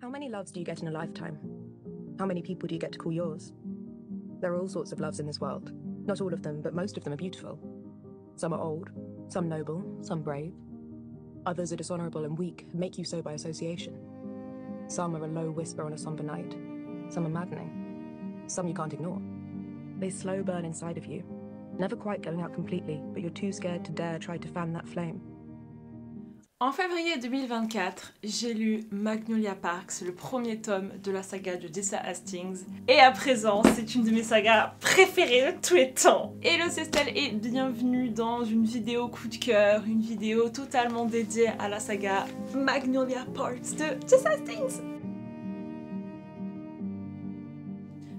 How many loves do you get in a lifetime? How many people do you get to call yours? There are all sorts of loves in this world. Not all of them, but most of them are beautiful. Some are old, some noble, some brave. Others are dishonorable and weak, make you so by association. Some are a low whisper on a somber night. Some are maddening. Some you can't ignore. They slow burn inside of you, never quite going out completely, but you're too scared to dare try to fan that flame. En février 2024, j'ai lu Magnolia Parks, le premier tome de la saga de Jessica Hastings. Et à présent, c'est une de mes sagas préférées de tous les temps. Hello, c'est Stell et bienvenue dans une vidéo coup de cœur, une vidéo totalement dédiée à la saga Magnolia Parks de Jessica Hastings.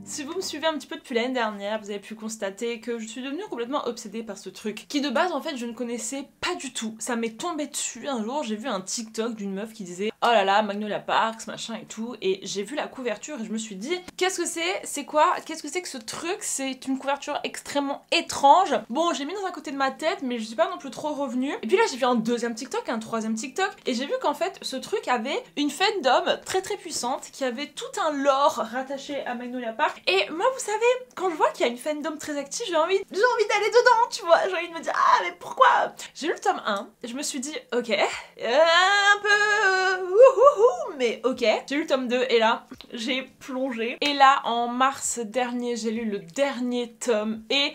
Si vous me suivez un petit peu depuis l'année dernière, vous avez pu constater que je suis devenue complètement obsédée par ce truc qui de base en fait je ne connaissais pas du tout. Ça m'est tombé dessus un jour, j'ai vu un TikTok d'une meuf qui disait oh là là Magnolia Parks machin et tout, et j'ai vu la couverture et je me suis dit qu'est-ce que c'est quoi, qu'est-ce que c'est que ce truc? C'est une couverture extrêmement étrange. Bon, j'ai mis dans un côté de ma tête mais je suis pas non plus trop revenue. Et puis là j'ai vu un deuxième TikTok, un troisième TikTok, et j'ai vu qu'en fait ce truc avait une fandom très puissante, qui avait tout un lore rattaché à Magnolia Parks. Et moi, vous savez, quand je vois qu'il y a une fandom très active, j'ai envie d'aller dedans, tu vois. J'ai envie de me dire, ah, mais pourquoi? J'ai lu le tome 1, je me suis dit, ok, un peu mais ok. J'ai lu le tome 2, et là, j'ai plongé. Et là, en mars dernier, j'ai lu le dernier tome, et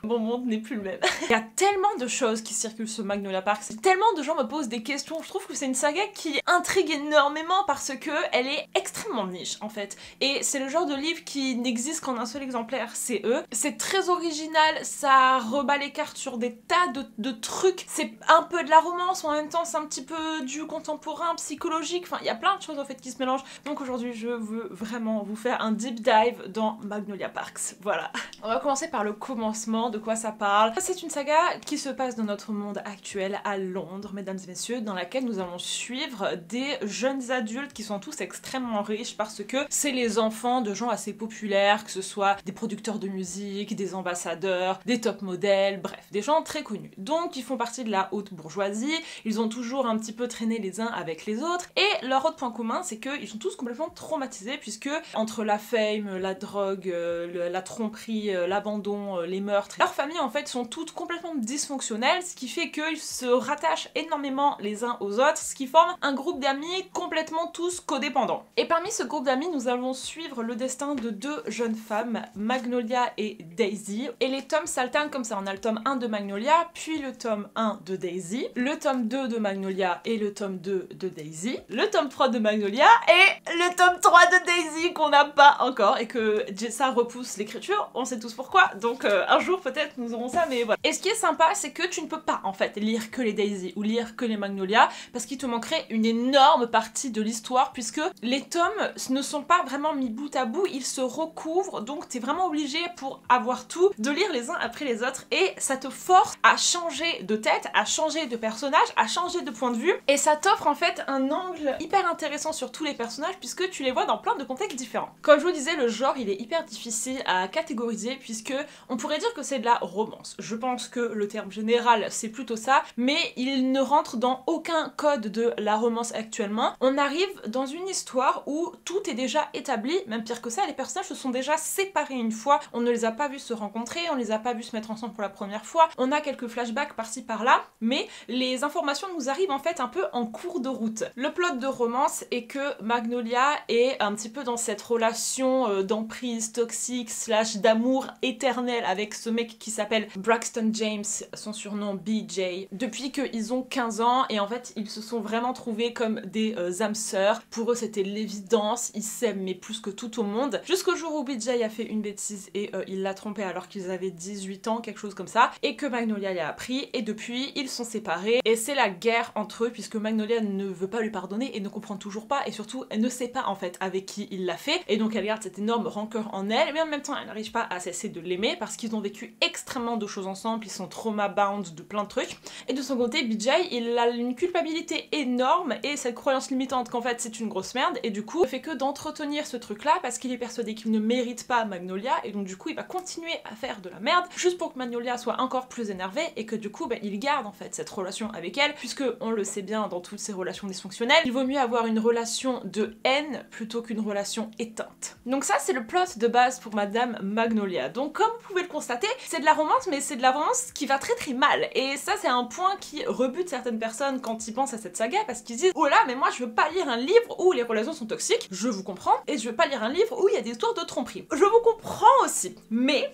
mon monde n'est plus le même. Il y a tellement de choses qui circulent sur Magnolia Parks, tellement de gens me posent des questions. Je trouve que c'est une saga qui intrigue énormément parce que elle est extrêmement niche, en fait. Et c'est le genre de livre qui n'existe qu'en un seul exemplaire, c'est eux. C'est très original, ça rebat les cartes sur des tas de trucs. C'est un peu de la romance, en même temps c'est un petit peu du contemporain, psychologique, enfin il y a plein de choses en fait qui se mélangent. Donc aujourd'hui je veux vraiment vous faire un deep dive dans Magnolia Parks, voilà. On va commencer par le commencement, de quoi ça parle. C'est une saga qui se passe dans notre monde actuel à Londres, mesdames et messieurs, dans laquelle nous allons suivre des jeunes adultes qui sont tous extrêmement riches parce que c'est les enfants de gens assez populaires, que ce soit des producteurs de musique, des ambassadeurs, des top modèles, bref, des gens très connus. Donc ils font partie de la haute bourgeoisie, ils ont toujours un petit peu traîné les uns avec les autres, et leur autre point commun c'est qu'ils sont tous complètement traumatisés puisque entre la fame, la drogue, la tromperie, l'abandon, les meurtres, leurs familles en fait sont toutes complètement dysfonctionnelles, ce qui fait qu'ils se rattachent énormément les uns aux autres, ce qui forme un groupe d'amis complètement tous codépendants. Et parmi ce groupe d'amis, nous allons suivre le destin de deux jeunes femmes, Magnolia et Daisy, et les tomes s'alternent comme ça. On a le tome 1 de Magnolia, puis le tome 1 de Daisy, le tome 2 de Magnolia et le tome 2 de Daisy, le tome 3 de Magnolia et le tome 3 de Daisy qu'on n'a pas encore et que Jessa repousse l'écriture, on sait tous pourquoi, donc un jour peut-être nous aurons ça, mais voilà. Et ce qui est sympa c'est que tu ne peux pas en fait lire que les Daisy ou lire que les Magnolia parce qu'il te manquerait une énorme partie de l'histoire puisque les tomes ne sont pas vraiment mis bout à bout, ils se recouvrent, donc t'es vraiment obligé pour avoir tout de lire les uns après les autres et ça te force à changer de tête, à changer de personnage, à changer de point de vue, et ça t'offre en fait un angle hyper intéressant sur tous les personnages puisque tu les vois dans plein de contextes différents. Comme je vous disais, le genre il est hyper difficile à catégoriser puisque on pourrait dire que c'est de la romance. Je pense que le terme général c'est plutôt ça, mais il ne rentre dans aucun code de la romance actuellement. On arrive dans une histoire où tout est déjà établi, même pire que ça, les personnages se sont déjà séparés une fois, on ne les a pas vus se rencontrer, on les a pas vus se mettre ensemble pour la première fois, on a quelques flashbacks par-ci par-là, mais les informations nous arrivent en fait un peu en cours de route. Le plot de romance est que Magnolia est un petit peu dans cette relation d'emprise toxique slash d'amour éternel avec ce mec qui s'appelle Braxton James, son surnom BJ, depuis qu'ils ont 15 ans, et en fait ils se sont vraiment trouvés comme des âmes sœurs. Pour eux c'était l'évidence, ils s'aiment mais plus que tout au monde, jusqu'au jour où BJ a fait une bêtise et il l'a trompé alors qu'ils avaient 18 ans, quelque chose comme ça, et que Magnolia l'a appris, et depuis ils sont séparés, et c'est la guerre entre eux puisque Magnolia ne veut pas lui pardonner et ne comprend toujours pas, et surtout elle ne sait pas en fait avec qui il l'a fait, et donc elle garde cette énorme rancœur en elle, mais en même temps elle n'arrive pas à cesser de l'aimer parce qu'ils ont vécu extrêmement de choses ensemble, ils sont trauma-bound de plein de trucs, et de son côté BJ il a une culpabilité énorme et cette croyance limitante qu'en fait c'est une grosse merde, et du coup coup, il fait que d'entretenir ce truc-là parce qu'il est persuadé qu'il ne mérite pas Magnolia et donc du coup, il va continuer à faire de la merde juste pour que Magnolia soit encore plus énervée et que du coup, il garde en fait cette relation avec elle puisque, on le sait bien dans toutes ces relations dysfonctionnelles, il vaut mieux avoir une relation de haine plutôt qu'une relation éteinte. Donc ça, c'est le plot de base pour Madame Magnolia. Donc comme vous pouvez le constater, c'est de la romance, mais c'est de la romance qui va très très mal. Et ça, c'est un point qui rebute certaines personnes quand ils pensent à cette saga parce qu'ils disent « Oh là, mais moi je veux pas lire un livre où les relations sont toxiques, je vous comprends, et je veux pas lire un livre où il y a des histoires de tromperie. » Je vous comprends aussi. Mais,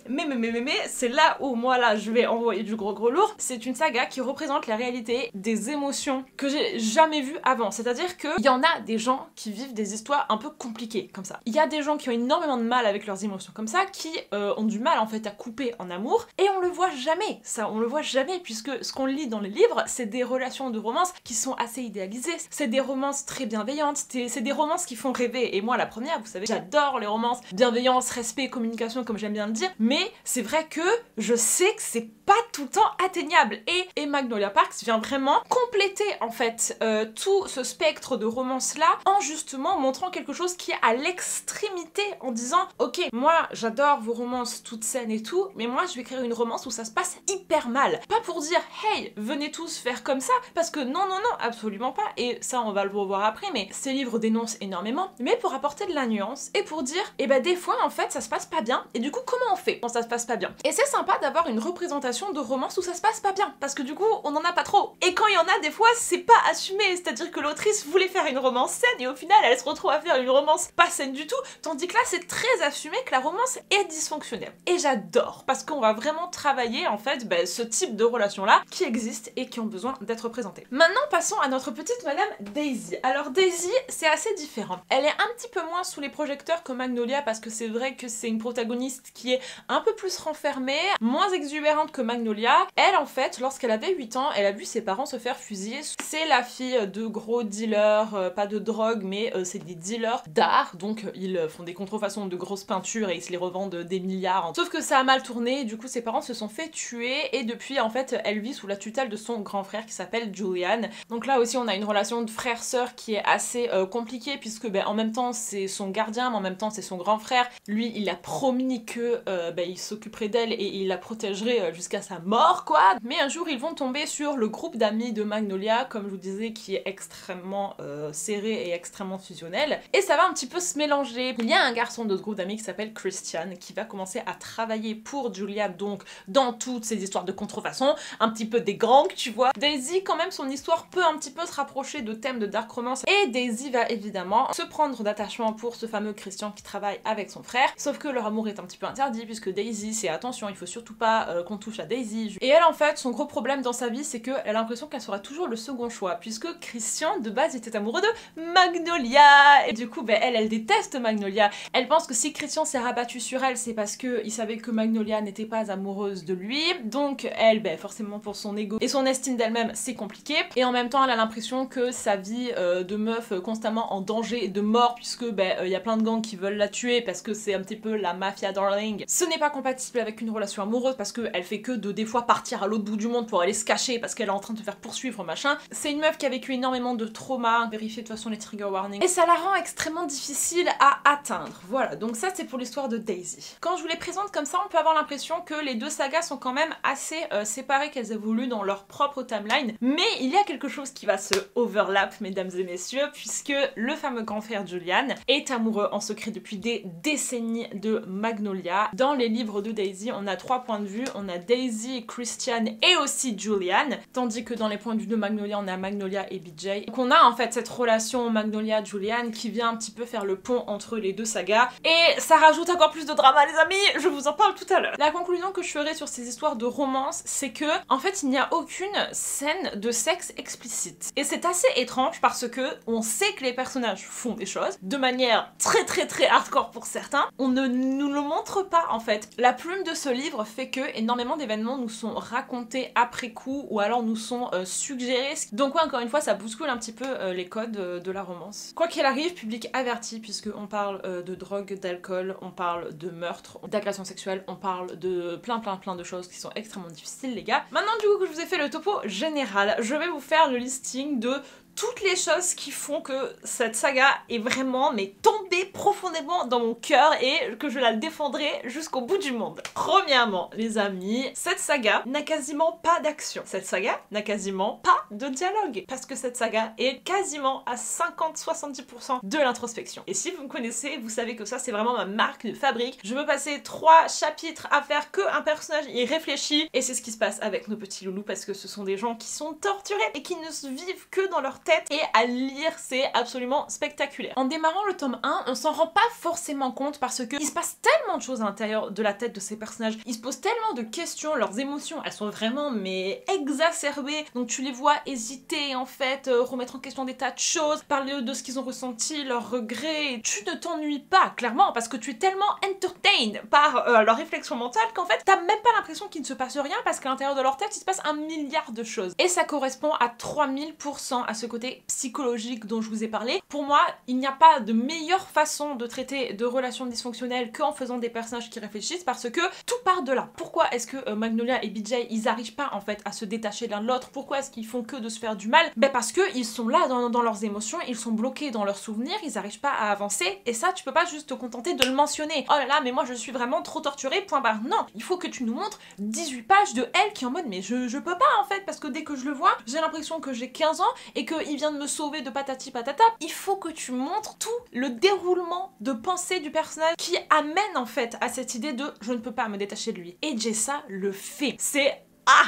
c'est là où moi là, je vais envoyer du gros lourd. C'est une saga qui représente la réalité des émotions que j'ai jamais vues avant. C'est-à-dire qu'il y en a des gens qui vivent des histoires un peu compliquées comme ça. Il y a des gens qui ont énormément de mal avec leurs émotions comme ça, qui ont du mal en fait à couper en amour, et on le voit jamais, ça, on le voit jamais, puisque ce qu'on lit dans les livres, c'est des relations de romance qui sont assez idéalisées, c'est des romances très bienveillantes, c'est des romances qui font rêver, et moi la première, vous savez, j'adore les romances, bienveillance, respect, communication, comme j'aime bien le dire, mais c'est vrai que je sais que c'est pas tout le temps atteignable, et Magnolia Parks vient vraiment compléter en fait tout ce spectre de romance là, en justement montrant quelque chose qui est à l'extrémité, en disant ok, moi j'adore vos romances toutes saines et tout, mais moi je vais créer une romance où ça se passe hyper mal. Pas pour dire hey, venez tous faire comme ça, parce que non, absolument pas, et ça on va le revoir après, mais ces livres dénoncent énormément, mais pour apporter de la nuance et pour dire et des fois en fait ça se passe pas bien, et du coup comment on fait quand ça se passe pas bien? Et c'est sympa d'avoir une représentation de romance où ça se passe pas bien, parce que du coup on en a pas trop, et quand il y en a des fois c'est pas assumé, c'est-à-dire que l'autrice voulait faire une romance saine et au final elle se retrouve à faire une romance pas saine du tout, tandis que là c'est très assumé que la romance est dysfonctionnelle. Et j'adore, parce qu'on va vraiment travailler en fait ce type de relations là qui existent et qui ont besoin d'être représentées. Maintenant passons à notre petite Madame Daisy. Alors Daisy, c'est assez différent. Elle est un petit peu moins sous les projecteurs que Magnolia, parce que c'est vrai que c'est une protagoniste qui est un peu plus renfermée, moins exubérante que Magnolia. Elle en fait, lorsqu'elle avait 8 ans, elle a vu ses parents se faire fusiller. C'est la fille de gros dealers, pas de drogue, mais c'est des dealers d'art, donc ils font des contrefaçons de grosses peintures et ils se les revendent des milliards. Sauf que ça a mal tourné, du coup ses parents se sont fait tuer, et depuis en fait elle vit sous la tutelle de son grand frère qui s'appelle Julian. Donc là aussi on a une relation de frère-sœur qui est assez compliquée, puisque en même temps c'est son gardien, mais en même temps c'est son grand frère. Lui il a promis que il s'occuperait d'elle et il la protégerait jusqu'à sa mort quoi. Mais un jour ils vont tomber sur le groupe d'amis de Magnolia, comme je vous disais, qui est extrêmement serré et extrêmement fusionnel, et ça va un petit peu se mélanger. Il y a un garçon de ce groupe d'amis qui s'appelle Christian qui va commencer à travailler pour Julia, donc dans toutes ces histoires de contrefaçon, un petit peu des gangs, tu vois. Daisy, quand même, son histoire peut un petit peu se rapprocher de thèmes de dark romance, et Daisy va évidemment se prendre d'attachement pour ce fameux Christian qui travaille avec son frère, sauf que leur amour est un petit peu interdit, puisque Daisy, c'est attention, il faut surtout pas qu'on touche à Daisy. Et elle, en fait, son gros problème dans sa vie, c'est qu'elle a l'impression qu'elle sera toujours le second choix, puisque Christian, de base, était amoureux de Magnolia, et du coup, elle déteste Magnolia. Elle pense que si Christian s'est rabattu sur elle, c'est parce que il savait que Magnolia n'était pas amoureuse de lui, donc elle, forcément pour son ego et son estime d'elle-même, c'est compliqué, et en même temps elle a l'impression que sa vie de meuf constamment en danger de mort, puisque y a plein de gangs qui veulent la tuer parce que c'est un petit peu la mafia darling. Ce n'est pas compatible avec une relation amoureuse, parce qu'elle fait que de des fois partir à l'autre bout du monde pour aller se cacher parce qu'elle est en train de se faire poursuivre machin. C'est une meuf qui a vécu énormément de traumas, vérifiez de toute façon les trigger warnings, et ça la rend extrêmement difficile à atteindre. Voilà, donc ça c'est pour l'histoire de Daisy. Quand je vous les présente comme ça, on peut avoir l'impression que les deux sagas sont quand même assez séparées, qu'elles évoluent dans leur propre timeline, mais il y a quelque chose qui va se overlap, mesdames et messieurs, puisque le fameux grand frère Julian est amoureux en secret depuis des décennies de Magnolia. Dans les livres de Daisy, on a 3 points de vue, on a Daisy, Christian et aussi Julian, tandis que dans les points de vue de Magnolia, on a Magnolia et BJ. Donc on a en fait cette relation Magnolia-Julian qui vient un petit peu faire le pont entre les deux sagas, et ça rajoute encore plus de drama les amis, je vous en parle tout à l'heure. La conclusion que je ferai sur ces histoires de romance, c'est que en fait il n'y a aucune scène de sexe explicite. Et c'est assez étrange parce que on sait que les personnages font des choses de manière très hardcore pour certains, on ne nous le montre pas en fait. La plume de ce livre fait que énormément d'événements nous sont racontés après coup, ou alors nous sont suggérés, donc ouais, encore une fois ça bouscule un petit peu les codes de la romance. Quoi qu'il arrive, public averti, puisque on parle de drogue, d'alcool, on parle de meurtre, d'agression sexuelle, on parle de plein de choses qui sont extrêmement difficiles les gars. Maintenant du coup que je vous ai fait le topo général, je vais vous faire le listing de toutes les choses qui font que cette saga est vraiment mais tombée profondément dans mon cœur et que je la défendrai jusqu'au bout du monde. Premièrement, les amis, cette saga n'a quasiment pas d'action. Cette saga n'a quasiment pas de dialogue parce que cette saga est quasiment à 50-70% de l'introspection. Et si vous me connaissez, vous savez que ça c'est vraiment ma marque de fabrique. Je veux passer 3 chapitres à faire que un personnage y réfléchit et c'est ce qui se passe avec nos petits loulous parce que ce sont des gens qui sont torturés et qui ne se vivent que dans leur tête et à lire c'est absolument spectaculaire. En démarrant le tome 1, on s'en rend pas forcément compte parce que il se passe tellement de choses à l'intérieur de la tête de ces personnages, ils se posent tellement de questions, leurs émotions elles sont vraiment mais exacerbées, donc tu les vois hésiter en fait, remettre en question des tas de choses, parler de ce qu'ils ont ressenti, leurs regrets, et tu ne t'ennuies pas clairement parce que tu es tellement entertained par leur réflexion mentale qu'en fait t'as même pas l'impression qu'il ne se passe rien parce qu'à l'intérieur de leur tête il se passe 1 milliard de choses. Et ça correspond à 3000% à ce côté psychologique dont je vous ai parlé. Pour moi, il n'y a pas de meilleure façon de traiter de relations dysfonctionnelles qu'en faisant des personnages qui réfléchissent parce que tout part de là. Pourquoi est-ce que Magnolia et BJ ils n'arrivent pas en fait à se détacher l'un de l'autre? Pourquoi est-ce qu'ils font que de se faire du mal? Ben parce que ils sont là dans leurs émotions, ils sont bloqués dans leurs souvenirs, ils n'arrivent pas à avancer et ça tu peux pas juste te contenter de le mentionner. Oh là là mais moi je suis vraiment trop torturée, point barre. Non, il faut que tu nous montres 18 pages de elle qui est en mode mais je peux pas en fait parce que dès que je le vois j'ai l'impression que j'ai 15 ans et qu'il vient de me sauver de patati patata. Il faut que tu montres tout le déroulement de pensée du personnage qui amène en fait à cette idée de je ne peux pas me détacher de lui. Et Jessa le fait. C'est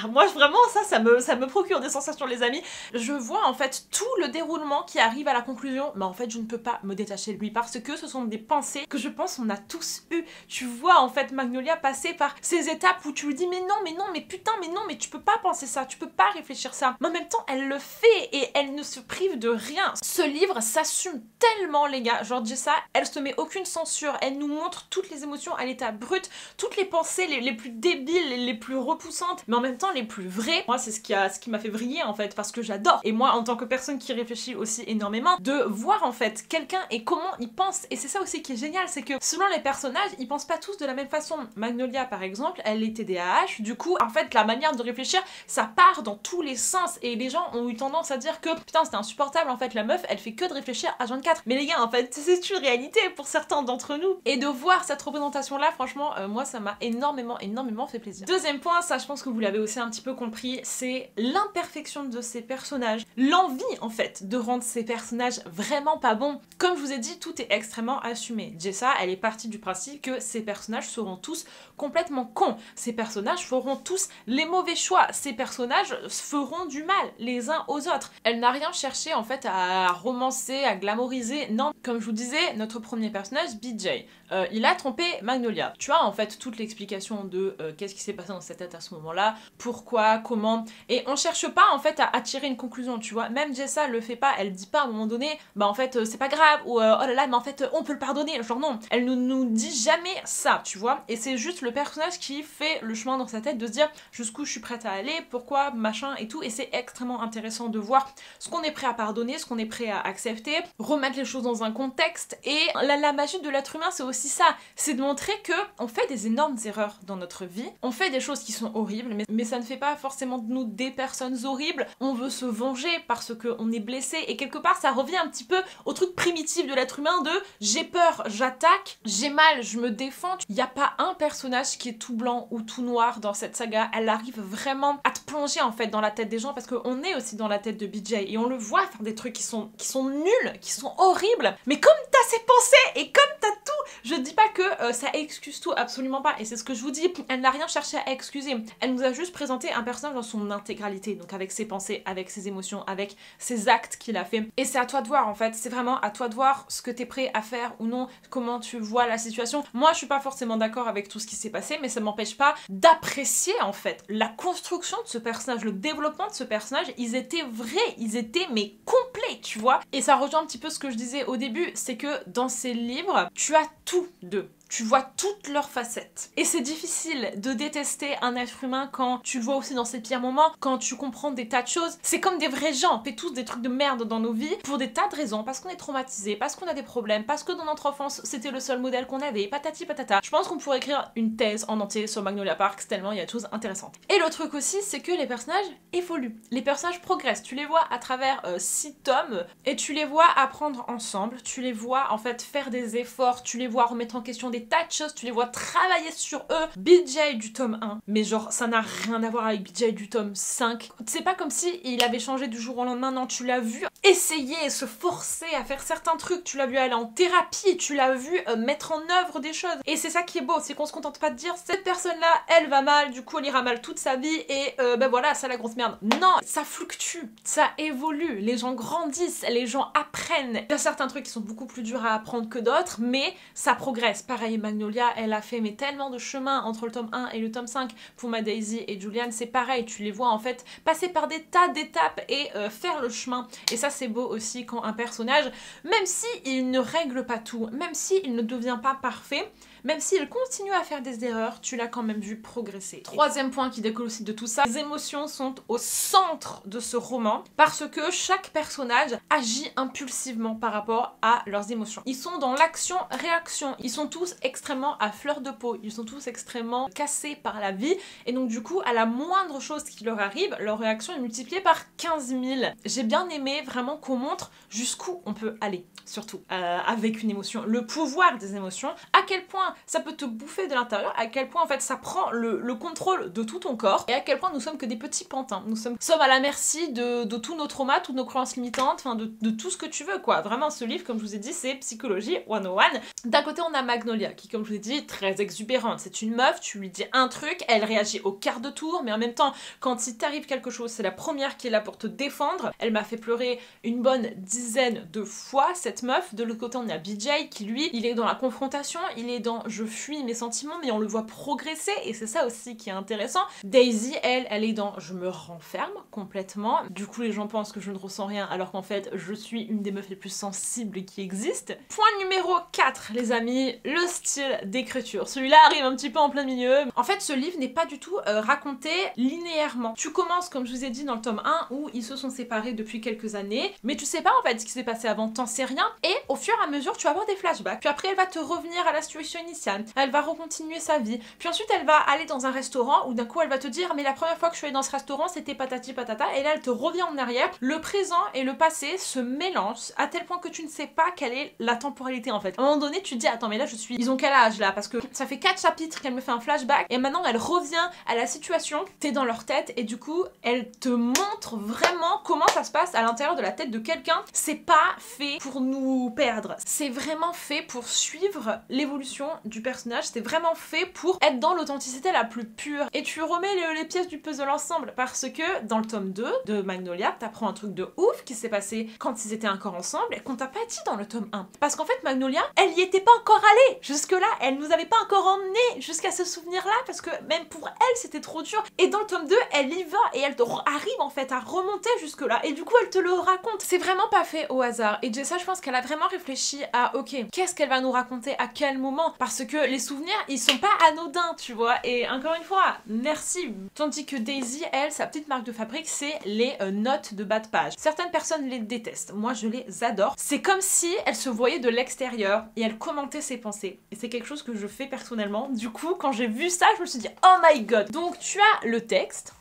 moi vraiment ça me procure des sensations les amis. Je vois en fait tout le déroulement qui arrive à la conclusion, mais en fait je ne peux pas me détacher de lui parce que ce sont des pensées que je pense on a tous eu. Tu vois en fait Magnolia passer par ces étapes où tu lui dis mais non mais putain mais non mais tu peux pas penser ça, tu peux pas réfléchir ça. Mais en même temps elle le fait et elle ne se prive de rien. Ce livre s'assume tellement les gars, genre Jessa elle se met aucune censure, elle nous montre toutes les émotions à l'état brut, toutes les pensées les plus débiles, les plus repoussantes, mais en même temps les plus vrais. Moi c'est ce qui m'a fait vriller en fait parce que j'adore. Et moi en tant que personne qui réfléchit aussi énormément, de voir en fait quelqu'un et comment il pense. Et c'est ça aussi qui est génial, c'est que selon les personnages ils pensent pas tous de la même façon. Magnolia par exemple elle est TDAH, du coup en fait la manière de réfléchir ça part dans tous les sens et les gens ont eu tendance à dire que putain c'était insupportable en fait la meuf elle fait que de réfléchir à 24. Mais les gars en fait c'est une réalité pour certains d'entre nous et de voir cette représentation là franchement moi ça m'a énormément fait plaisir. Deuxième point, ça je pense que vous l'avez aussi un petit peu compris, c'est l'imperfection de ces personnages, l'envie en fait de rendre ces personnages vraiment pas bons. Comme je vous ai dit, tout est extrêmement assumé. Jessa, elle est partie du principe que ces personnages seront tous complètement cons, ces personnages feront tous les mauvais choix, ces personnages feront du mal les uns aux autres. Elle n'a rien cherché en fait à romancer, à glamouriser, non. Comme je vous disais, notre premier personnage, BJ, il a trompé Magnolia. Tu as en fait toute l'explication de qu'est-ce qui s'est passé dans sa tête à ce moment-là, pourquoi, comment, et on cherche pas en fait à tirer une conclusion, tu vois. Même Jessa le fait pas, elle dit pas à un moment donné, bah en fait c'est pas grave, ou oh là là mais en fait on peut le pardonner, genre non, elle ne nous dit jamais ça, tu vois. Et c'est juste le personnage qui fait le chemin dans sa tête de se dire jusqu'où je suis prête à aller, pourquoi, machin et tout, et c'est extrêmement intéressant de voir ce qu'on est prêt à pardonner, ce qu'on est prêt à accepter, remettre les choses dans un contexte. Et la magie de l'être humain c'est aussi ça, c'est de montrer que on fait des énormes erreurs dans notre vie, on fait des choses qui sont horribles, mais ça ne fait pas forcément de nous des personnes horribles. On veut se venger parce qu'on est blessé et quelque part ça revient un petit peu au truc primitif de l'être humain de j'ai peur, j'attaque, j'ai mal, je me défends. Il n'y a pas un personnage qui est tout blanc ou tout noir dans cette saga, elle arrive vraiment à te plonger en fait dans la tête des gens parce qu'on est aussi dans la tête de BJ et on le voit faire des trucs qui sont nuls, qui sont horribles, mais comme t'as ses pensées et comme t'as tout, je dis pas que ça excuse tout, absolument pas, et c'est ce que je vous dis, elle n'a rien cherché à excuser, elle nous a juste présenté un personnage dans son intégralité, donc avec ses pensées, avec ses émotions, avec ses actes qu'il a fait, et c'est à toi de voir en fait, c'est vraiment à toi de voir ce que t'es prêt à faire ou non, comment tu vois la situation. Moi je suis pas forcément d'accord avec tout ce qui s'est passé, mais ça m'empêche pas d'apprécier en fait la construction de ce personnage, le développement de ce personnage, ils étaient vrais, ils étaient mais complets, tu vois. Et ça rejoint un petit peu ce que je disais au début, c'est que dans ces livres, tu as tout d'eux. tu vois toutes leurs facettes. Et c'est difficile de détester un être humain quand tu le vois aussi dans ses pires moments, quand tu comprends des tas de choses. C'est comme des vrais gens, on fait tous des trucs de merde dans nos vies pour des tas de raisons, parce qu'on est traumatisé, parce qu'on a des problèmes, parce que dans notre enfance c'était le seul modèle qu'on avait, patati patata. Je pense qu'on pourrait écrire une thèse en entier sur Magnolia Parks tellement il y a de choses intéressantes. Et le truc aussi, c'est que les personnages évoluent, les personnages progressent, tu les vois à travers 6 tomes et tu les vois apprendre ensemble, tu les vois en fait faire des efforts, tu les vois remettre en question des tas de choses, tu les vois travailler sur eux. BJ du tome 1, mais genre ça n'a rien à voir avec BJ du tome 5. C'est pas comme si il avait changé du jour au lendemain, non, tu l'as vu essayer, se forcer à faire certains trucs, tu l'as vu aller en thérapie, tu l'as vu mettre en œuvre des choses. Et c'est ça qui est beau, c'est qu'on se contente pas de dire cette personne-là, elle va mal, du coup elle ira mal toute sa vie et ben voilà, ça la grosse merde. Non, ça fluctue, ça évolue, les gens grandissent, les gens apprennent. Il y a certains trucs qui sont beaucoup plus durs à apprendre que d'autres, mais ça progresse. Pareil, Magnolia, elle a fait mais tellement de chemin entre le tome 1 et le tome 5 pour ma Daisy et Julian, c'est pareil, tu les vois en fait passer par des tas d'étapes et faire le chemin. Et ça c'est beau aussi quand un personnage, même si il ne règle pas tout, même si il ne devient pas parfait, même s'il continue à faire des erreurs, tu l'as quand même vu progresser. Troisième point qui découle aussi de tout ça, les émotions sont au centre de ce roman parce que chaque personnage agit impulsivement par rapport à leurs émotions. Ils sont dans l'action-réaction, ils sont tous extrêmement à fleur de peau, ils sont tous extrêmement cassés par la vie et donc du coup à la moindre chose qui leur arrive, leur réaction est multipliée par 15 000. J'ai bien aimé vraiment qu'on montre jusqu'où on peut aller, surtout avec une émotion, le pouvoir des émotions, à quel point ça peut te bouffer de l'intérieur, à quel point en fait ça prend le contrôle de tout ton corps et à quel point nous sommes que des petits pantins. Nous sommes à la merci de tous nos traumas, toutes nos croyances limitantes, enfin de tout ce que tu veux quoi. Vraiment ce livre, comme je vous ai dit, c'est Psychologie 101. D'un côté on a Magnolia qui, comme je vous ai dit, très exubérante. C'est une meuf, tu lui dis un truc, elle réagit au quart de tour, mais en même temps quand il t'arrive quelque chose, c'est la première qui est là pour te défendre. Elle m'a fait pleurer une bonne dizaine de fois cette meuf. De l'autre côté on a BJ qui lui, il est dans la confrontation, il est dans je fuis mes sentiments, mais on le voit progresser et c'est ça aussi qui est intéressant. Daisy, elle est dans je me renferme complètement. Du coup, les gens pensent que je ne ressens rien alors qu'en fait, je suis une des meufs les plus sensibles qui existent. Point numéro 4, les amis, le style d'écriture. Celui-là arrive un petit peu en plein milieu. En fait, ce livre n'est pas du tout raconté linéairement. Tu commences, comme je vous ai dit, dans le tome 1 où ils se sont séparés depuis quelques années, mais tu sais pas en fait ce qui s'est passé avant, t'en sais rien, et au fur et à mesure, tu vas avoir des flashbacks. Puis après, elle va te revenir à la situation initiale, elle va recontinuer sa vie, puis ensuite elle va aller dans un restaurant où d'un coup elle va te dire mais la première fois que je suis allée dans ce restaurant c'était patati patata, et là elle te revient en arrière, le présent et le passé se mélangent à tel point que tu ne sais pas quelle est la temporalité en fait. À un moment donné tu te dis attends mais là ils ont quel âge là, parce que ça fait 4 chapitres qu'elle me fait un flashback et maintenant elle revient à la situation, t'es dans leur tête et du coup elle te montre vraiment comment ça se passe à l'intérieur de la tête de quelqu'un. C'est pas fait pour nous perdre, c'est vraiment fait pour suivre l'évolution du personnage, c'est vraiment fait pour être dans l'authenticité la plus pure. Et tu remets les pièces du puzzle ensemble parce que dans le tome 2 de Magnolia, t'apprends un truc de ouf qui s'est passé quand ils étaient encore ensemble et qu'on t'a pas dit dans le tome 1. Parce qu'en fait Magnolia, elle y était pas encore allée jusque-là, elle nous avait pas encore emmené jusqu'à ce souvenir-là parce que même pour elle c'était trop dur. Et dans le tome 2, elle y va et elle arrive en fait à remonter jusque-là et du coup elle te le raconte. C'est vraiment pas fait au hasard. Et Jessa, je pense qu'elle a vraiment réfléchi à ok, qu'est-ce qu'elle va nous raconter, à quel moment, parce que les souvenirs ils sont pas anodins tu vois, et encore une fois merci. Tandis que Daisy, elle, sa petite marque de fabrique c'est les notes de bas de page. Certaines personnes les détestent, moi je les adore. C'est comme si elle se voyait de l'extérieur et elle commentait ses pensées et c'est quelque chose que je fais personnellement. Du coup quand j'ai vu ça je me suis dit oh my god. Donc tu as le texte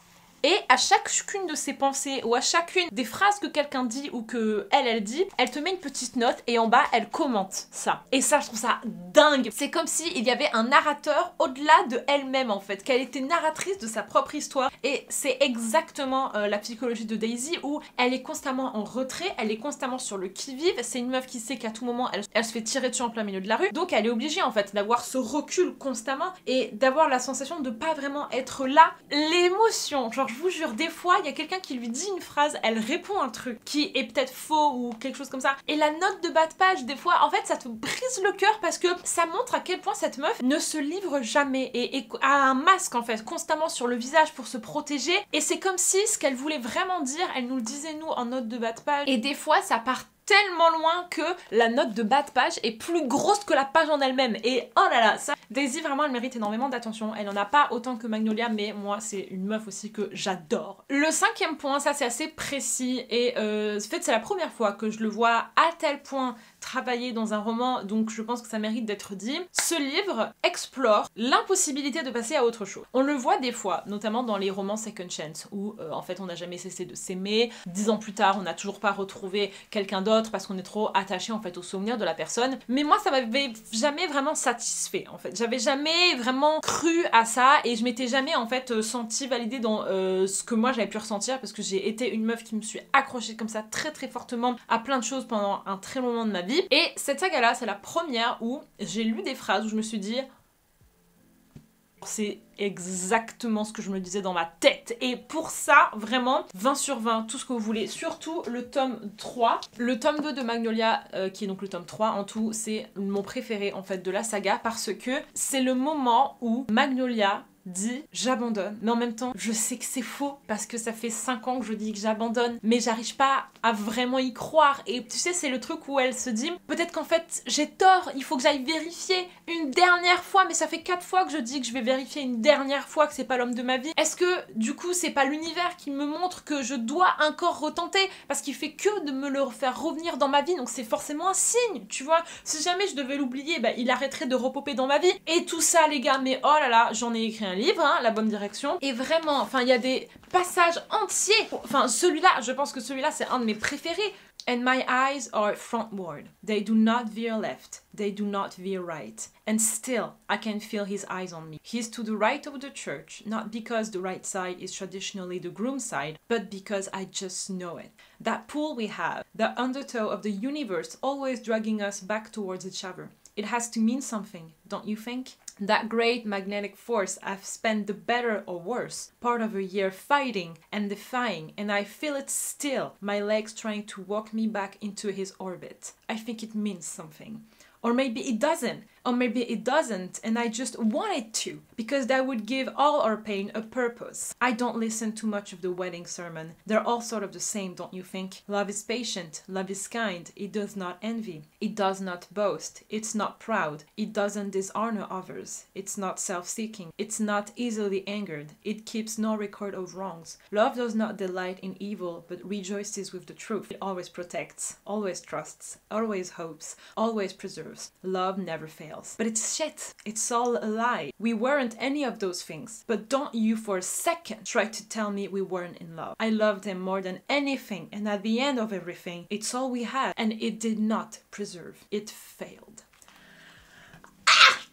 et à chacune de ses pensées ou à chacune des phrases que quelqu'un dit ou que elle dit, elle te met une petite note et en bas elle commente ça. Et ça je trouve ça dingue. C'est comme si il y avait un narrateur au-delà de elle-même en fait, qu'elle était narratrice de sa propre histoire. Et c'est exactement la psychologie de Daisy où elle est constamment en retrait, elle est constamment sur le qui-vive. C'est une meuf qui sait qu'à tout moment elle se fait tirer dessus en plein milieu de la rue, donc elle est obligée en fait d'avoir ce recul constamment et d'avoir la sensation de pas vraiment être là. L'émotion, genre je vous jure, des fois il y a quelqu'un qui lui dit une phrase, elle répond un truc qui est peut-être faux ou quelque chose comme ça, et la note de bas de page des fois en fait ça te brise le cœur parce que ça montre à quel point cette meuf ne se livre jamais et a un masque en fait constamment sur le visage pour se protéger, et c'est comme si ce qu'elle voulait vraiment dire elle nous le disait nous en note de bas de page, et des fois ça part tellement loin que la note de bas de page est plus grosse que la page en elle-même. Et oh là là, ça, Daisy vraiment elle mérite énormément d'attention. Elle en a pas autant que Magnolia, mais moi c'est une meuf aussi que j'adore. Le 5e point, ça c'est assez précis et en fait c'est la première fois que je le vois à tel point travailler dans un roman, donc je pense que ça mérite d'être dit. Ce livre explore l'impossibilité de passer à autre chose. On le voit des fois, notamment dans les romans Second Chance, où en fait on n'a jamais cessé de s'aimer, 10 ans plus tard on n'a toujours pas retrouvé quelqu'un d'autre parce qu'on est trop attaché en fait au souvenir de la personne. Mais moi ça m'avait jamais vraiment satisfait en fait. J'avais jamais vraiment cru à ça et je m'étais jamais en fait sentie validée dans ce que moi j'avais pu ressentir parce que j'ai été une meuf qui me suis accrochée comme ça très très fortement à plein de choses pendant un très long moment de ma vie. Et cette saga là c'est la première où j'ai lu des phrases où je me suis dit c'est exactement ce que je me disais dans ma tête. Et pour ça, vraiment, 20 sur 20, tout ce que vous voulez. Surtout le tome 3. Le tome 2 de Magnolia, qui est donc le tome 3 en tout, c'est mon préféré en fait de la saga parce que c'est le moment où Magnolia dit j'abandonne, mais en même temps je sais que c'est faux parce que ça fait 5 ans que je dis que j'abandonne mais j'arrive pas à vraiment y croire. Et tu sais c'est le truc où elle se dit peut-être qu'en fait j'ai tort, il faut que j'aille vérifier une dernière fois, mais ça fait 4 fois que je dis que je vais vérifier une dernière fois que c'est pas l'homme de ma vie. Est-ce que du coup c'est pas l'univers qui me montre que je dois encore retenter parce qu'il fait que de me le faire revenir dans ma vie, donc c'est forcément un signe, tu vois. Si jamais je devais l'oublier, bah, il arrêterait de repopper dans ma vie et tout ça les gars. Mais oh là là, j'en ai écrit un livre, hein, La Bonne Direction, et vraiment, enfin il y a des passages entiers, enfin celui-là, je pense que celui-là c'est un de mes préférés. And my eyes are frontward, they do not veer left, they do not veer right, and still I can feel his eyes on me. He is to the right of the church, not because the right side is traditionally the groom's side, but because I just know it. That pull we have, the undertow of the universe always dragging us back towards each other. It has to mean something, don't you think? That great magnetic force I've spent the better or worse part of a year fighting and defying, and I feel it still, my legs trying to walk me back into his orbit. I think it means something. Or maybe it doesn't. Or maybe it doesn't and I just want it to, because that would give all our pain a purpose. I don't listen to much of the wedding sermon. They're all sort of the same, don't you think? Love is patient, love is kind, it does not envy, it does not boast, it's not proud, it doesn't dishonor others, it's not self-seeking, it's not easily angered, it keeps no record of wrongs. Love does not delight in evil, but rejoices with the truth. It always protects, always trusts, always hopes, always preserves. Love never fails. But it's shit. It's all a lie. We weren't any of those things. But don't you for a second try to tell me we weren't in love. I loved him more than anything, and at the end of everything, it's all we had, and it did not preserve. It failed.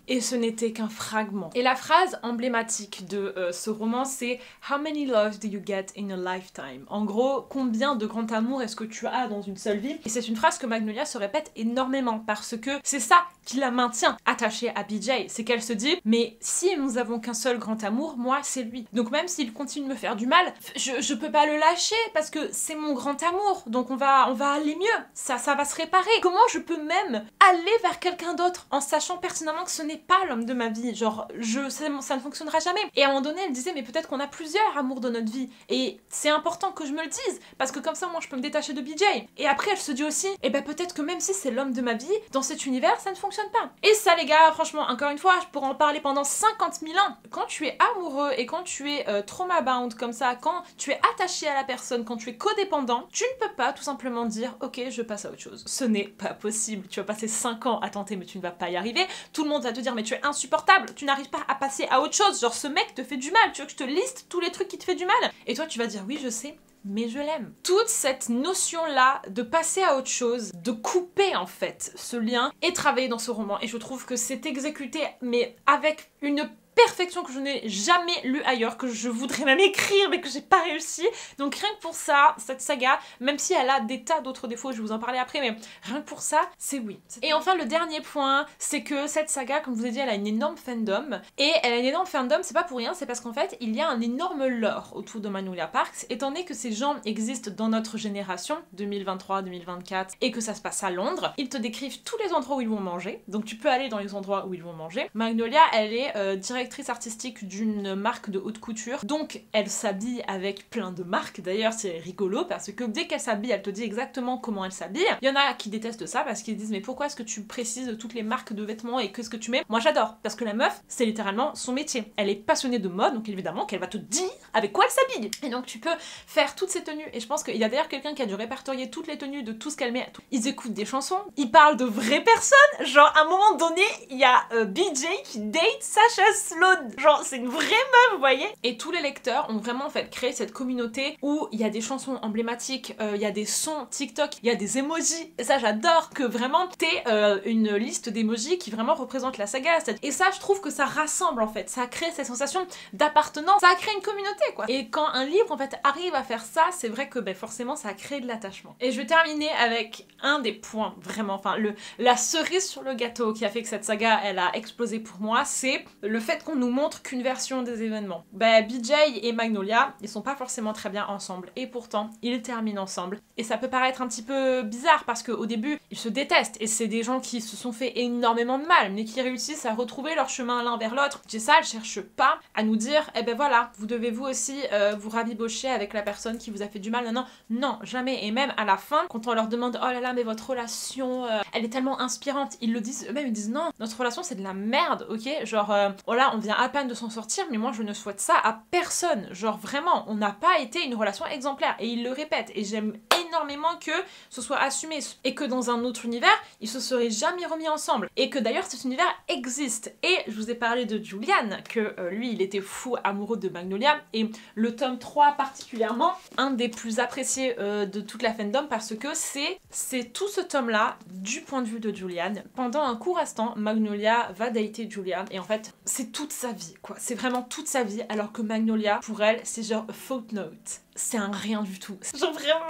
Et ce n'était qu'un fragment. Et la phrase emblématique de ce roman, c'est « How many loves do you get in a lifetime ?» En gros, combien de grand amour est-ce que tu as dans une seule vie? Et c'est une phrase que Magnolia se répète énormément parce que c'est ça qui la maintient attachée à BJ. C'est qu'elle se dit « Mais si nous avons qu'un seul grand amour, moi c'est lui. Donc même s'il continue de me faire du mal, je peux pas le lâcher parce que c'est mon grand amour. Donc on va aller mieux. Ça va se réparer. Comment je peux même aller vers quelqu'un d'autre en sachant pertinemment que ce n'est pas l'homme de ma vie, genre ça ne fonctionnera jamais. Et à un moment donné elle disait mais peut-être qu'on a plusieurs amours dans notre vie et c'est important que je me le dise parce que comme ça moi je peux me détacher de BJ. Et après elle se dit aussi et ben peut-être que même si c'est l'homme de ma vie, dans cet univers ça ne fonctionne pas. Et ça les gars, franchement encore une fois je pourrais en parler pendant 50 000 ans. Quand tu es amoureux et quand tu es trauma-bound comme ça, quand tu es attaché à la personne, quand tu es codépendant, tu ne peux pas tout simplement dire ok je passe à autre chose. Ce n'est pas possible. Tu vas passer 5 ans à tenter mais tu ne vas pas y arriver. Tout le monde va te dire mais tu es insupportable, tu n'arrives pas à passer à autre chose, genre ce mec te fait du mal, tu veux que je te liste tous les trucs qui te fait du mal? Et toi tu vas dire oui je sais, mais je l'aime. Toute cette notion-là de passer à autre chose, de couper en fait ce lien, est travaillée dans ce roman et je trouve que c'est exécuté mais avec une perfection que je n'ai jamais lu ailleurs, que je voudrais même écrire mais que j'ai pas réussi. Donc rien que pour ça, cette saga, même si elle a des tas d'autres défauts, je vais vous en parler après, mais rien que pour ça, c'est oui. Et enfin le dernier point, c'est que cette saga, comme je vous ai dit, elle a une énorme fandom, et elle a une énorme fandom, c'est pas pour rien, c'est parce qu'en fait, il y a un énorme lore autour de Magnolia Parks, étant donné que ces gens existent dans notre génération, 2023-2024, et que ça se passe à Londres, ils te décrivent tous les endroits où ils vont manger, donc tu peux aller dans les endroits où ils vont manger. Magnolia, elle est directement directrice artistique d'une marque de haute couture, donc elle s'habille avec plein de marques. D'ailleurs c'est rigolo parce que dès qu'elle s'habille, elle te dit exactement comment elle s'habille. Il y en a qui détestent ça parce qu'ils disent mais pourquoi est-ce que tu précises toutes les marques de vêtements et qu'est-ce que tu mets? Moi j'adore, parce que la meuf, c'est littéralement son métier. Elle est passionnée de mode, donc évidemment qu'elle va te dire avec quoi elle s'habille. Et donc tu peux faire toutes ces tenues, et je pense qu'il y a d'ailleurs quelqu'un qui a dû répertorier toutes les tenues de tout ce qu'elle met. Ils écoutent des chansons, ils parlent de vraies personnes, genre à un moment donné, il y a BJ qui date Sasha Sloan. Genre c'est une vraie meuf, vous voyez? Et tous les lecteurs ont vraiment en fait créé cette communauté où il y a des chansons emblématiques, il y a des sons TikTok, il y a des emojis. Et ça j'adore que vraiment t'aies une liste d'emojis qui vraiment représente la saga. Et ça je trouve que ça rassemble en fait, ça crée cette sensation d'appartenance, ça crée une communauté quoi. Et quand un livre en fait arrive à faire ça, c'est vrai que ben, forcément ça crée de l'attachement. Et je vais terminer avec un des points vraiment, enfin la cerise sur le gâteau qui a fait que cette saga elle a explosé pour moi, c'est le fait qu'on nous montre qu'une version des événements. Ben BJ et Magnolia, ils sont pas forcément très bien ensemble et pourtant ils terminent ensemble. Et ça peut paraître un petit peu bizarre parce qu'au début ils se détestent et c'est des gens qui se sont fait énormément de mal mais qui réussissent à retrouver leur chemin l'un vers l'autre. Jessa elle cherche pas à nous dire eh ben voilà, vous devez vous aussi vous rabibocher avec la personne qui vous a fait du mal. Non, jamais. Et même à la fin, quand on leur demande oh là là mais votre relation elle est tellement inspirante, ils le disent eux-mêmes, ils disent non, notre relation c'est de la merde, ok, genre oh là on vient à peine de s'en sortir mais moi je ne souhaite ça à personne, genre vraiment on n'a pas été une relation exemplaire et ils le répètent et j'aime énormément que ce soit assumé et que dans un autre univers ils se seraient jamais remis ensemble et que d'ailleurs cet univers existe. Et je vous ai parlé de Julian, que lui il était fou amoureux de Magnolia et le tome 3 particulièrement, un des plus appréciés de toute la fandom parce que c'est tout ce tome là du point de vue de Julian. Pendant un court instant, Magnolia va dater Julian et en fait c'est toute sa vie quoi, c'est vraiment toute sa vie alors que Magnolia pour elle c'est genre a footnote, c'est un rien du tout, genre vraiment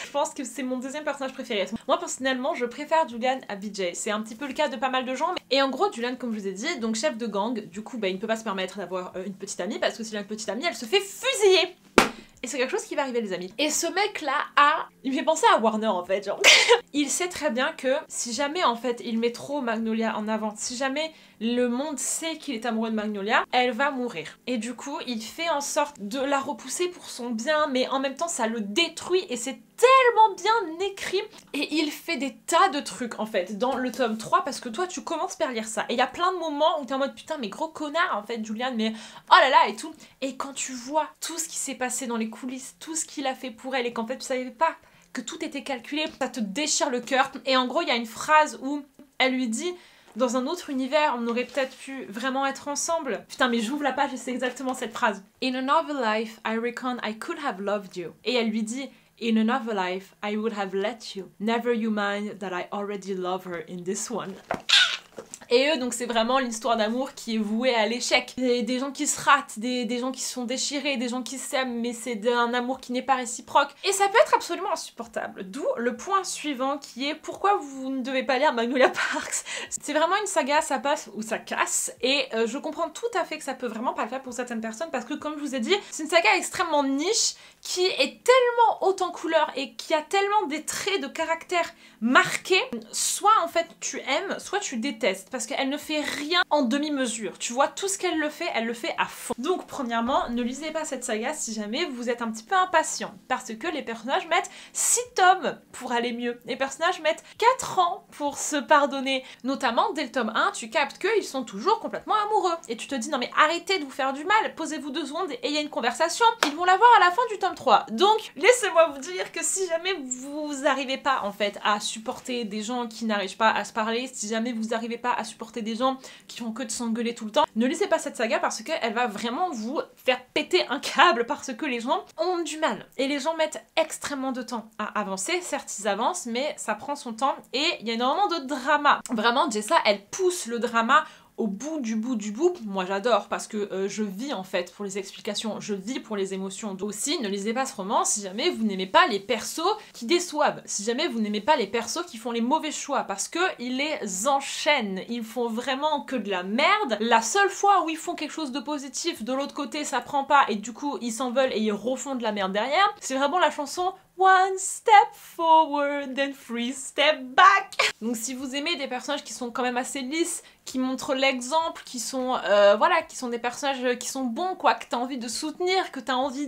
je pense que c'est mon deuxième personnage préféré. Moi personnellement je préfère Julian à BJ, c'est un petit peu le cas de pas mal de gens et en gros Julian comme je vous ai dit, donc chef de gang, du coup bah, il ne peut pas se permettre d'avoir une petite amie parce que s'il a une petite amie elle se fait fusiller. Et c'est quelque chose qui va arriver les amis. Et ce mec là il me fait penser à Warner en fait genre. Il sait très bien que si jamais en fait il met trop Magnolia en avant, si jamais le monde sait qu'il est amoureux de Magnolia, elle va mourir. Et du coup il fait en sorte de la repousser pour son bien mais en même temps ça le détruit et c'est tellement bien écrit. Et il fait des tas de trucs en fait dans le tome 3 parce que toi tu commences par lire ça et il y a plein de moments où t'es en mode putain mais gros connard en fait Julian mais oh là là et tout. Et quand tu vois tout ce qui s'est passé dans les coulisses, tout ce qu'il a fait pour elle et qu'en fait tu savais pas que tout était calculé, ça te déchire le cœur. Et en gros il y a une phrase où elle lui dit dans un autre univers on aurait peut-être pu vraiment être ensemble. Putain mais j'ouvre la page et c'est exactement cette phrase. In another life I reckon I could have loved you. Et elle lui dit in another life I would have let you. Never you mind that I already love her in this one. Et eux, donc c'est vraiment l'histoire d'amour qui est vouée à l'échec. Des gens qui se ratent, des gens qui se sont déchirés, des gens qui s'aiment, mais c'est un amour qui n'est pas réciproque. Et ça peut être absolument insupportable. D'où le point suivant qui est pourquoi vous ne devez pas lire Magnolia Parks. C'est vraiment une saga, ça passe ou ça casse. Et je comprends tout à fait que ça peut vraiment pas le faire pour certaines personnes parce que comme je vous ai dit, c'est une saga extrêmement niche qui est tellement haute en couleurs et qui a tellement des traits de caractère marqués. Soit en fait tu aimes, soit tu détestes. Parce qu'elle ne fait rien en demi-mesure. Tu vois, tout ce qu'elle le fait à fond. Donc, premièrement, ne lisez pas cette saga si jamais vous êtes un petit peu impatient. Parce que les personnages mettent 6 tomes pour aller mieux. Les personnages mettent 4 ans pour se pardonner. Notamment, dès le tome 1, tu captes qu'ils sont toujours complètement amoureux. Et tu te dis, non mais arrêtez de vous faire du mal, posez-vous 2 secondes et ayez une conversation. Ils vont l'avoir à la fin du tome 3. Donc, laissez-moi vous dire que si jamais vous n'arrivez pas, en fait, à supporter des gens qui n'arrivent pas à se parler, si jamais vous n'arrivez pas à supporter des gens qui font que de s'engueuler tout le temps, ne lisez pas cette saga parce qu'elle va vraiment vous faire péter un câble parce que les gens ont du mal. Et les gens mettent extrêmement de temps à avancer. Certes, ils avancent, mais ça prend son temps et il y a énormément de drama. Vraiment, Jessa, elle pousse le drama au bout du bout du bout. Moi j'adore parce que je vis en fait pour les explications, je vis pour les émotions. Aussi, ne lisez pas ce roman si jamais vous n'aimez pas les persos qui déçoivent, si jamais vous n'aimez pas les persos qui font les mauvais choix, parce que ils les enchaînent, ils font vraiment que de la merde. La seule fois où ils font quelque chose de positif, de l'autre côté ça prend pas et du coup ils s'en veulent et ils refont de la merde derrière. C'est vraiment la chanson One step forward and 3 step back. Donc si vous aimez des personnages qui sont quand même assez lisses, qui montrent l'exemple, qui sont voilà, qui sont des personnages qui sont bons, quoi, que t'as envie de soutenir, que t'as envie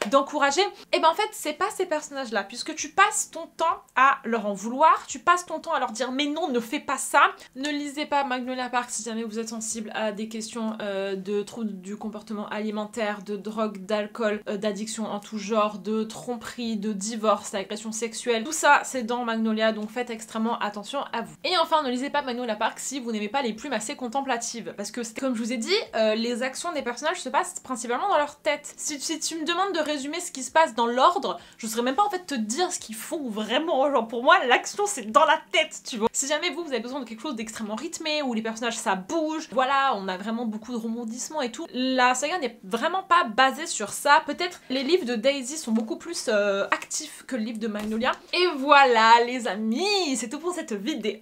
d'encourager, et ben en fait c'est pas ces personnages là, puisque tu passes ton temps à leur en vouloir, tu passes ton temps à leur dire mais non, ne fais pas ça. Ne lisez pas Magnolia Park si jamais vous êtes sensible à des questions de troubles du comportement alimentaire, de drogue, d'alcool, d'addiction en tout genre, de tromperie, de divorce, d'agression sexuelle, tout ça c'est dans Magnolia, donc faites extrêmement attention à vous. Et enfin ne lisez pas Magnolia Park si vous n'aimez pas les plumes assez contemplatives, parce que comme je vous ai dit, les actions des personnages se passent principalement dans leur tête. Si tu me demandes de résumer ce qui se passe dans l'ordre, je saurais même pas en fait te dire ce qu'ils font vraiment, genre pour moi l'action c'est dans la tête, tu vois. Si jamais vous avez besoin de quelque chose d'extrêmement rythmé, où les personnages ça bouge, voilà, on a vraiment beaucoup de rebondissements et tout, la saga n'est vraiment pas basée sur ça. Peut-être les livres de Daisy sont beaucoup plus actifs que le livre de Magnolia. Et voilà les amis, c'est tout pour cette vidéo.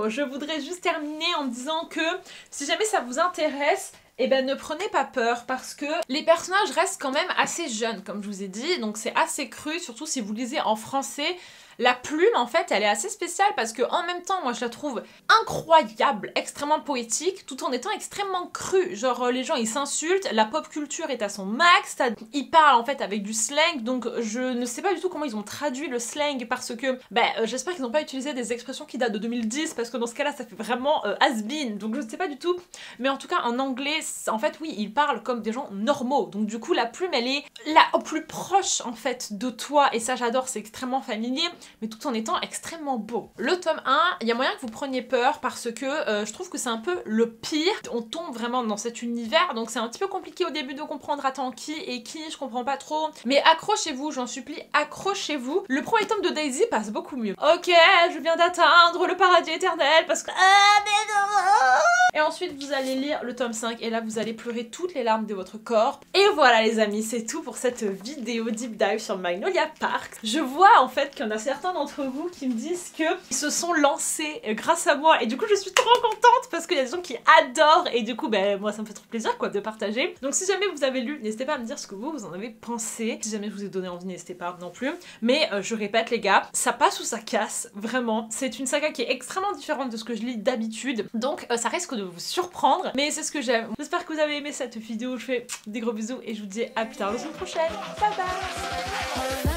Je voudrais juste terminer en disant que si jamais ça vous intéresse, eh ben ne prenez pas peur, parce que les personnages restent quand même assez jeunes comme je vous ai dit, donc c'est assez cru, surtout si vous lisez en français. La plume en fait elle est assez spéciale parce que en même temps moi je la trouve incroyable, extrêmement poétique, tout en étant extrêmement crue. Genre les gens ils s'insultent, la pop culture est à son max, ils parlent en fait avec du slang, donc je ne sais pas du tout comment ils ont traduit le slang, parce que j'espère qu'ils n'ont pas utilisé des expressions qui datent de 2010, parce que dans ce cas là ça fait vraiment has-been, donc je ne sais pas du tout. Mais en tout cas en anglais en fait oui ils parlent comme des gens normaux, donc du coup la plume elle est là au plus proche en fait de toi, et ça j'adore, c'est extrêmement familier mais tout en étant extrêmement beau. Le tome 1, il y a moyen que vous preniez peur parce que je trouve que c'est un peu le pire. On tombe vraiment dans cet univers, donc c'est un petit peu compliqué au début de comprendre attends qui est qui, je comprends pas trop. Mais accrochez-vous, j'en supplie, accrochez-vous. Le premier tome de Daisy passe beaucoup mieux. Ok, je viens d'atteindre le paradis éternel parce que... Ah mais non. Et ensuite vous allez lire le tome 5 et là vous allez pleurer toutes les larmes de votre corps. Et voilà les amis, c'est tout pour cette vidéo deep dive sur Magnolia Park. Je vois en fait qu'il y en a certains d'entre vous qui me disent qu'ils se sont lancés grâce à moi, et du coup je suis trop contente parce qu'il y a des gens qui adorent, et du coup moi ça me fait trop plaisir quoi de partager. Donc si jamais vous avez lu, n'hésitez pas à me dire ce que vous en avez pensé. Si jamais je vous ai donné envie, n'hésitez pas non plus. Mais je répète les gars, ça passe ou ça casse, vraiment. C'est une saga qui est extrêmement différente de ce que je lis d'habitude, donc ça risque de vous surprendre, mais c'est ce que j'aime. J'espère que vous avez aimé cette vidéo, je fais des gros bisous et je vous dis à plus tard la semaine prochaine. Bye bye.